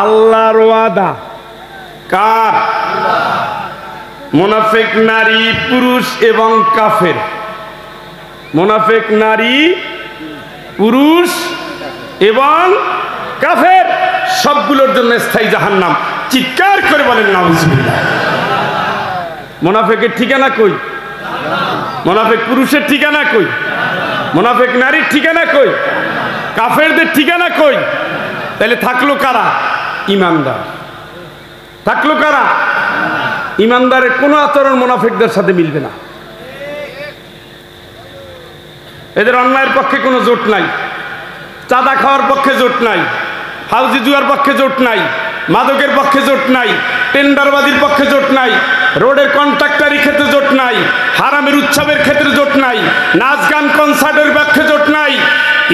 আল্লাহর ওয়াদা কার? মুনাফিক নারী পুরুষ এবং কাফের। মুনাফিক নারী পুরুষ এবং কাফের সবগুলোর জন্য স্থায়ী জাহান্নাম। চিৎকার করে বলেন নাউজুবিল্লাহ। মুনাফিকের ঠিকানা কই? মুনাফিক পুরুষের ঠিকানা কই? মুনাফিক নারীর ঠিকানা কই? কাফেরদের ঠিকানা কই? তাহলে থাকলো কারা? ইমানদার। থাকলো কারা? ইমানদারের কোনো আচরণ মুনাফিকদের সাথে মিলবে না। এদের অন্যায়ের পক্ষে কোনো জোট নাই, চাঁদা খাওয়ার পক্ষে জোট নাই, হাউজি জুয়ার পক্ষে জোট নাই, মাদকের পক্ষে জোট নাই, টেন্ডারবাজির পক্ষে জোট নাই, রোডের কন্ট্রাক্টারি ক্ষেত্রে জোট নাই, হারামের উৎসবের ক্ষেত্রে জোট নাই, নাচ গান কনসার্টের পক্ষে জোট নাই।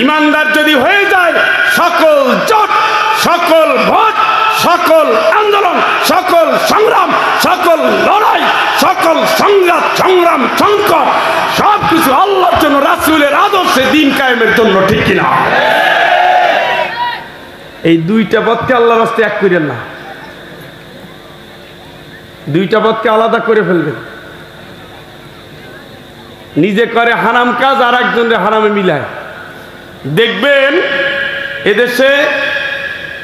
ইমানদার যদি হয়ে যায় সকল জোট, সকল ভোট, সকল আন্দোলন, সকল সংগ্রাম, সকল লড়াই, সকল সংঘাত সংগ্রাম সংকট সবকিছু আল্লাহর জন্য, রাসূলের আদর্শে, দিন কায়েমের জন্য, ঠিক কিনা? এই দুইটা পথকে আল্লাহর রাস্তে এক করেন না, দুইটা পথকে আলাদা করে ফেলবেন। নিজে করে হারাম কাজ আর একজনের হারামে মিলায়। দেখবেন এদেশে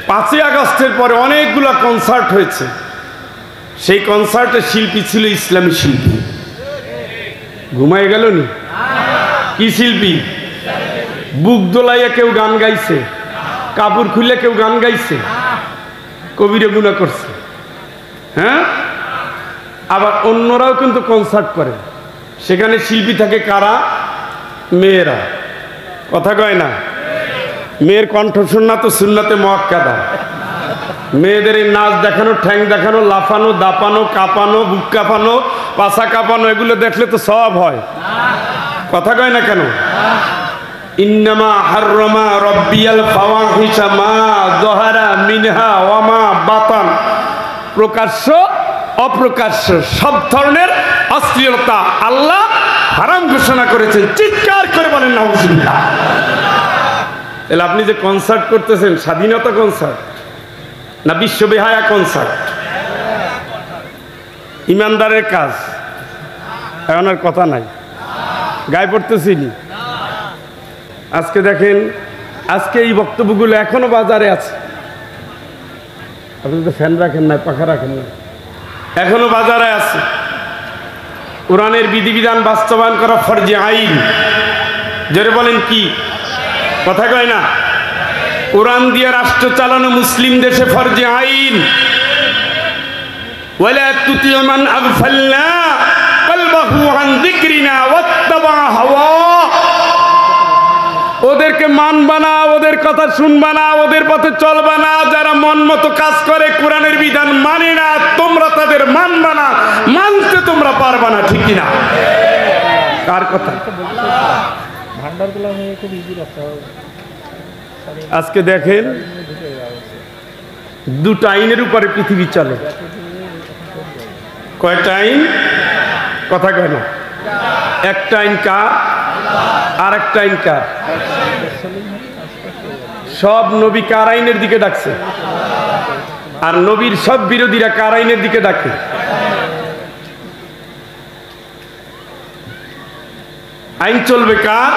5ই আগস্টের পরে অনেকগুলো কনসার্ট হয়েছে, সেই কনসার্টের শিল্পী ছিল ইসলামী শিল্পী। ঘুমায় গেল নি? কি শিল্পী? বুক দোলাইয়া কেউ গান গাইছে, কাপড় খুলে কেউ গান গাইছে, কবিরে গুনাহ করছে। হ্যাঁ, আবার অন্যরাও কিন্তু কনসার্ট করে, সেখানে শিল্পী থাকে কারা? মেয়েরা। কথা কয় না? মেয়ের কণ্ঠ শুননা তো সুন্নাতে মুআক্কাদা। মেয়েদের এই নাচ দেখানো, ঠ্যাং দেখানো, লাফানো, দাপানো, কাঁপানো, বুক কাঁপানো, পাছা কাঁপানো, এগুলো দেখলে তো সওয়াব হয়। কথা কয় না কেন? ইন্নামা হাররামা রাব্বিয়াল ফাওয়াহিশা মা যাহারা মিনহা ওয়া মা বাতান। প্রকাশ্য অপ্রকাশ্য সব ধরনের অশ্লীলতা আল্লাহ হারাম ঘোষণা করেছেন। চিৎকার করে বলেন নাউজুবিল্লাহ। তাহলে আপনি যে কনসার্ট করতেছেন, স্বাধীনতা কনসার্ট না বিশ্ববিহায়া কনসার্ট? ইমানদারের কাজ এখন আর কথা নাই, গায়ে পড়তেছি নি। আজকে দেখেন, আজকে এই বক্তব্যগুলো এখনো বাজারে আছে। আপনি তো ফ্যান রাখেন না, পাখা রাখেন না, এখনো বাজারে আছে। কোরআনের বিধিবিধান বাস্তবায়ন করা ফরজে আইন। জোরে বলেন কি? কথা কয় না? কোরআন দিয়ে রাষ্ট্র চালানো মুসলিম দেশে ফরজে আইন। ওয়ালা তুতি মান আগফালনা কলবাহু আন যিকরিনা ওয়াত্তাবা হাওয়া। ওদেরকে মানবা না, ওদের কথা শুনবা না, ওদের পথে চলবা না। যারা মন মতো কাজ করে, কোরআনের বিধান মানে না, তোমরা তাদের মানবা না, মানতে তোমরা পারবা না, ঠিক কিনা? কার কথা? আজকে দেখেন, দুটো আইনের উপরে পৃথিবী চলে। কয়টা আইন? কথা কয় না? একটা আইন কার? আর একটা আইন কার? সব নবী কার আইনের দিকে ডাকছে? আর নবীর সব বিরোধীরা কার আইনের দিকে ডাকে? আইন চলবে কার?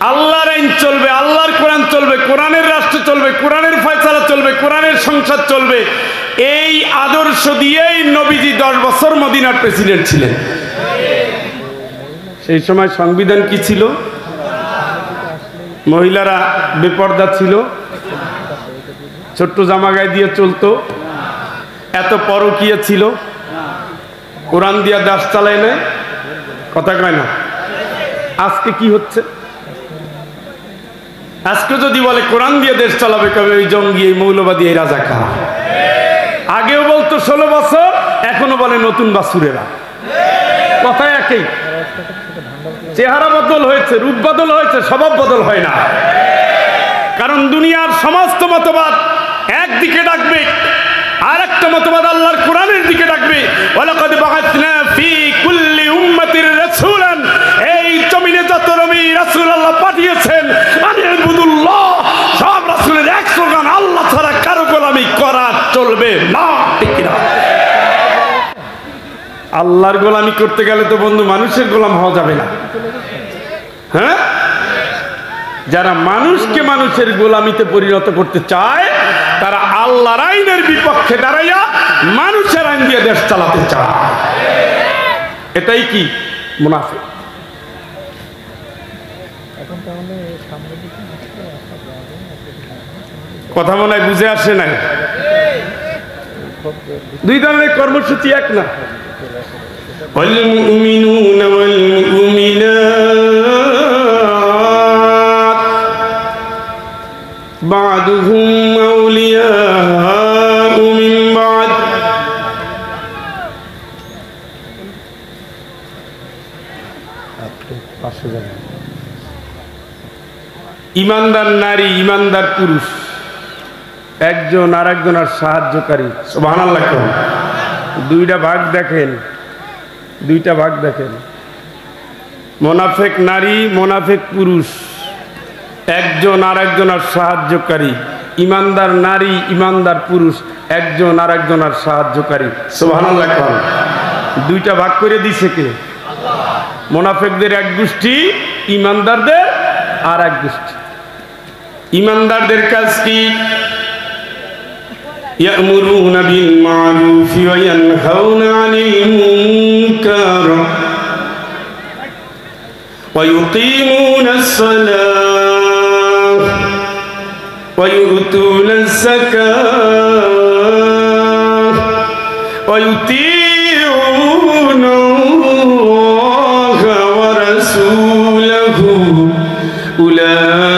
আল্লাহর আইন চলবে, আল্লাহর কোরআন চলবে, কোরআনের রাষ্ট্র চলবে, কোরআনের ফয়সালা চলবে, কোরআনের সংসদ চলবে। এই আদর্শ দিয়েই নবীজি 10 বছর মদিনার প্রেসিডেন্ট ছিলেন। সেই সময় সংবিধান কি ছিল? মহিলারা বেপর্দা ছিল, ছোট্ট জামা গায়ে দিয়ে চলতো, এত পরকীয়া ছিল, কোরআন দিয়া দেশ চালায় না। কথা কয় না? আজকে কি হচ্ছে? আজকে যদি বলে কোরআন দিয়ে দেশ চালাবে, কবে ওই জঙ্গি, এই মৌলবাদী, এই রাজাকার। আগেও বলতো 16 বছর, এখনো বলে নতুন বাছুরেরা। কথা একই, চেহারা বদল হয়েছে, রূপ বদল হয়েছে, স্বভাব বদল হয় না। কারণ দুনিয়ার সমস্ত মতবাদ একদিকে ডাকবে, আর একটা মতবাদ আল্লাহর কোরআনের দিকে ডাকবে। ওয়ালাকাদ বাআসনা ফি কুল্লি উম্মাতির রাসূলান। এই জমিনে যত নবী রাসূল আল্লাহ পাঠিয়েছেন, আনিবুদুল্লাহ, সব রাসূলের এক স্লোগান চলবে না, ঠিক কিনা? আল্লাহর গোলামি করতে গেলে তো বন্ধু মানুষের গোলাম হওয়া যাবে না। হ্যাঁ, যারা মানুষকে মানুষের গোলামিতে পরিণত করতে চায় তারা আল্লাহর আইনের বিপক্ষে দাঁড়াইয়া মানুষের আইন দিয়ে দেশ চালাতে চায়। এটাই কি মুনাফিক। কথা মনে হয় বুঝে আসে নাই। দুই ধরনের কর্মসূচি এক না। والمؤمنون والمؤمنات بعضهم أولياء من بعض ইমানদার নারী ইমানদার পুরুষ একজন আর একজনের সাহায্যকারী। সুবহানাল্লাহ। দুইটা ভাগ দেখেন, দুইটা ভাগ দেখেন। মুনাফিক নারী মুনাফিক পুরুষ একজন আর একজনের সাহায্যকারী। ইমানদার নারী ইমানদার পুরুষ একজন আর একজনের সাহায্যকারী। সুবহানাল্লাহ। দুইটা ভাগ করে দিছে কে? মুনাফিকদের এক গোষ্ঠী, ইমানদারদের আর এক গোষ্ঠী। ইমানদারদের কাজ কি? يأمرون بالمعروف وينهون عن المنكر ويقيمون الصلاة ويؤتون الزكاة ويطيعون الله ورسوله أولئك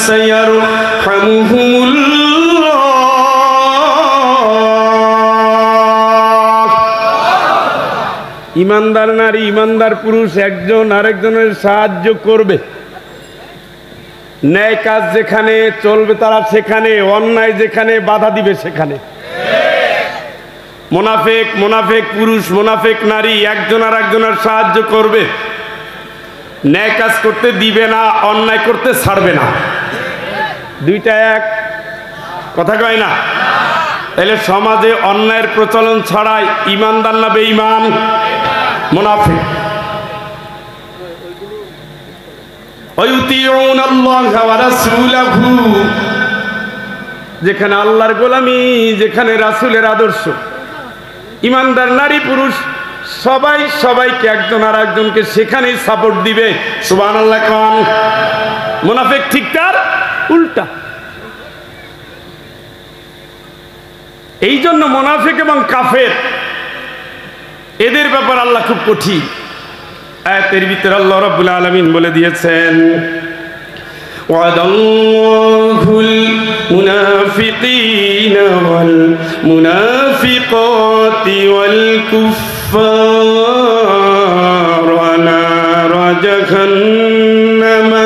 سيرحمهم ইমানদার নারী ইমানদার পুরুষ একজন আরেকজনের সাহায্য করবে। ন্যায় কাজ যেখানে চলবে তারা সেখানে, অন্যায় যেখানে বাধা দিবে সেখানে। মুনাফিক মুনাফিক পুরুষ মুনাফিক নারী একজন আরেকজনের সাহায্য করবে, ন্যায় কাজ করতে দিবে না, অন্যায় করতে ছাড়বে না। দুইটা এক, কথা কয় না? তাহলে সমাজে অন্যায়ের প্রচলন ছাড়াই ইমানদার না বেঈমান? মুনাফিক। ওয়ায়ুতিউন আল্লাহ ওয়া রাসূলাহু, যেখানে আল্লাহর গোলামি, যেখানে রাসূলের আদর্শ। ইমানদার নারী পুরুষ সবাই সবাইকে একজন আর একজনকে সেখানেই সাপোর্ট দিবে। সুবহানাল্লাহ। কোন মুনাফিক ঠিক তার উল্টা। এই জন্য মুনাফিক এবং কাফের এদের ব্যাপার আল্লাহ খুব কঠিন। আয়াতের ভিতরে আল্লাহ রাব্বুল আলামিন বলে দিয়েছেন, ওয়াদাল্লাহুল মুনাফিকিনা ওয়াল মুনাফিকাতি ওয়াল কুফফারা নারা জাহান্নামা